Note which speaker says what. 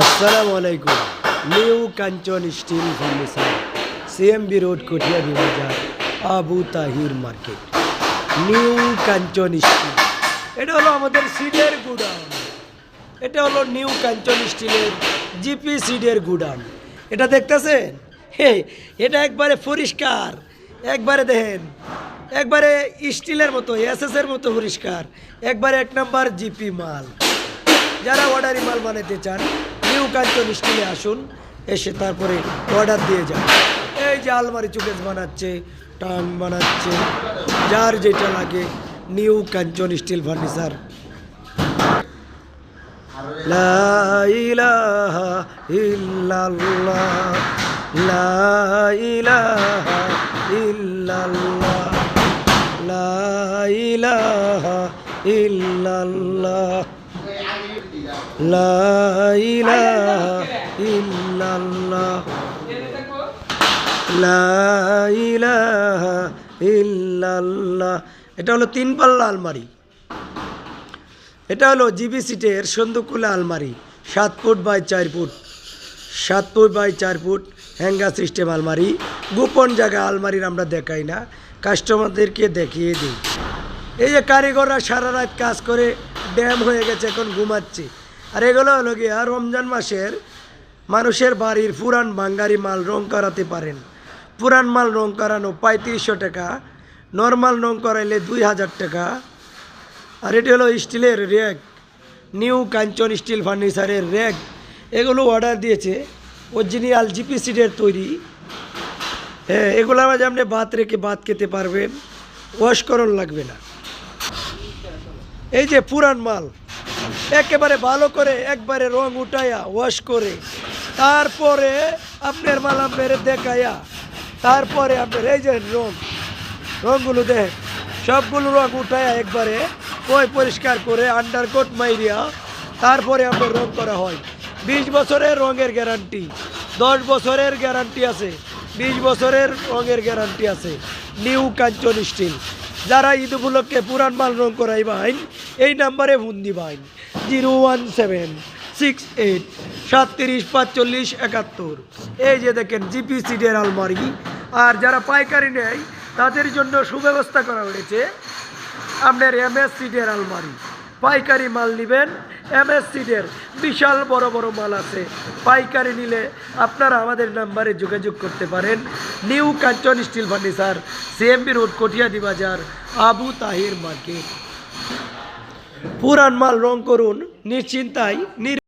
Speaker 1: আসসালামু আলাইকুম। নিউ কাঞ্চন steel furniture, CMB road, কঠিয়াদি বাজার, আবু তাহির মার্কেট। নিউ কাঞ্চন স্টিল, এটা হলো আমাদের সিডের গুদাম। এটা হলো নিউ কাঞ্চন স্টিলের জিপি সিডের গুদাম। এটা দেখতেছেন? এটা একবারে পরিষ্কার, একবারে দেখেন, একবারে স্টিলের মতো, এসএসের মতো পরিষ্কার, একবারে এক নাম্বার জিপি মাল। যারা অর্ডারি মাল বানাতে চান নিউ কাঞ্চন স্টিলে আসুন, এসে তারপরে অর্ডার দিয়ে যান। এই যে আলমারি চুকেস বানাচ্ছে, টান বানাচ্ছে, যার যেটা লাগে নিউ কাঞ্চন স্টিল ফার্নিচার। লা ইলাহা ইল্লাল্লাহ, লা ইলাহা ইল্লাল্লাহ, লা ইলাহা ইল্লাল্লাহ, লা ইলাহা ইল্লাল্লাহ, লা ইলাহা ইল্লাল্লাহ। এটা হলো 3 পাল্লা আলমারি। এটা হলো জিবি সিটের সন্দুকুলা আলমারি, 7 foot by 4 foot, 7 foot by 4 foot hanger system আলমারি। গোপন জায়গা আলমারির আমরা দেখাই না, কাস্টমারদেরকে দেখিয়ে দিই। এই যে কারিগররা সারা রাত কাজ করে ড্যাম হয়ে গেছে, এখন ঘুমাচ্ছে। আর এগুলো হলো গিয়ে রমজান মাসের মানুষের বাড়ির পুরান বাঙ্গারি মাল রং করাতে পারেন। পুরান মাল রং করানো 3500 টাকা, নর্মাল রং করাইলে 2000 টাকা। আর এটি হলো স্টিলের র্যাক, নিউ কাঞ্চন স্টিল ফার্নিচারের র্যাক। এগুলো অর্ডার দিয়েছে, অরিজিনাল জিপি সিডের তৈরি। হ্যাঁ, এগুলোর মাঝে আপনি ভাত রেখে ভাত খেতে পারবেন, ওয়াশ করণ লাগবে না। এই যে পুরান মাল একেবারে ভালো করে একবারে রং উঠাইয়া ওয়াশ করে তারপরে আপনার মাল আপনার দেখাইয়া তারপরে আপনার এই যে রঙগুলো দেখ, সবগুলো রং উঠাইয়া একবারে পরিষ্কার করে আন্ডারকোট মাইরিয়া তারপরে আপনার রং করা হয়। 20 বছরের রঙের গ্যারান্টি, 10 বছরের গ্যারান্টি আছে, 20 বছরের রঙের গ্যারান্টি আছে। নিউ কাঞ্চন স্টিল। যারা ঈদ উপলক্ষে পুরান মাল রং করাই বাইন, এই নাম্বারে ফোন দিবাইন 01768 37 45 71। এই যে দেখেন জিপি সিডের আলমারি। আর যারা পাইকারি নেয় তাদের জন্য সুব্যবস্থা করা হয়েছে আপনার এমএস সিডের আলমারি। পাইকারি মাল নেবেন, এমএস সিডের বিশাল বড় বড় মাল আছে। পাইকারি নিলে আপনারা আমাদের নাম্বারে যোগাযোগ করতে পারেন। নিউ কাঞ্চন স্টিল ফার্নিচার, সিএমবি রোড, কঠিয়াদি বাজার, আবু তাহির মার্কেট। পুরান মাল রং করুন নিশ্চিন্তায়।